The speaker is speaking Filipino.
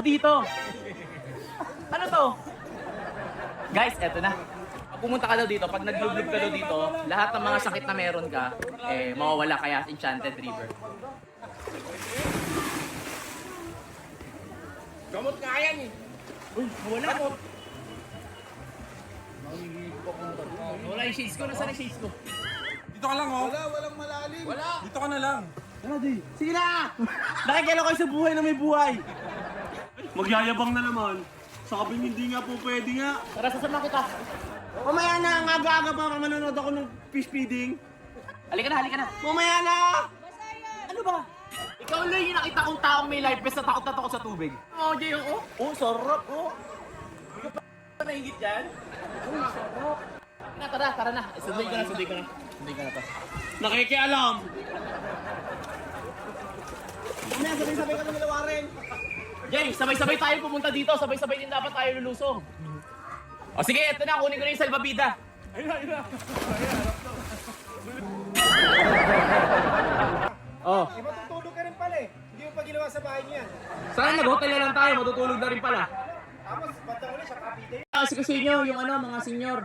dito. Ano to? Guys, eto na. Pag pumunta ka daw dito, pag naglublog ka daw dito, lahat ng mga sakit na meron ka, mawawala kaya Enchanted River. Gamot nga yan eh. Uy, wala mo. Wala yung shades ko. Nasaan yung shades ko? Dito ka lang, oh. Walang malalim. Wala. Dito ka na lang. Sige na! Nakikila ko sa buhay na may buhay. Magyayabang na naman. Sabi hindi nga po pwede nga. Tara, sasama kita. Mamaya na, ang aga-aga pa manonood ako ng fish feeding. Halika na, halika na. Mamaya na! Ano ba? Ikaw lang yung nakita kong taong may life vest na takot sa tubig. Oo, Jay, oo. Oh, sarap, oh. Hindi ka pa nahingit dyan? Oo, sarap. Tara na. Sunduin ko na. Sunduin ko na to. Nakikialam. Mamaya, sabay-sabay ka na nilawarin. Jay, sabay-sabay tayo pumunta dito. Sabay-sabay din dapat tayo lulusong. O sige, eto na. Kunin ko na yung salvavida. Oh. Matutulog ka rin pala eh. Hindi mo pa ginawa sa bahay niya. Saan nag-hotel na lang tayo? Matutulog na rin pala. Tapos, batang ulit siya kapite. Kasi inyo, yung mga senior.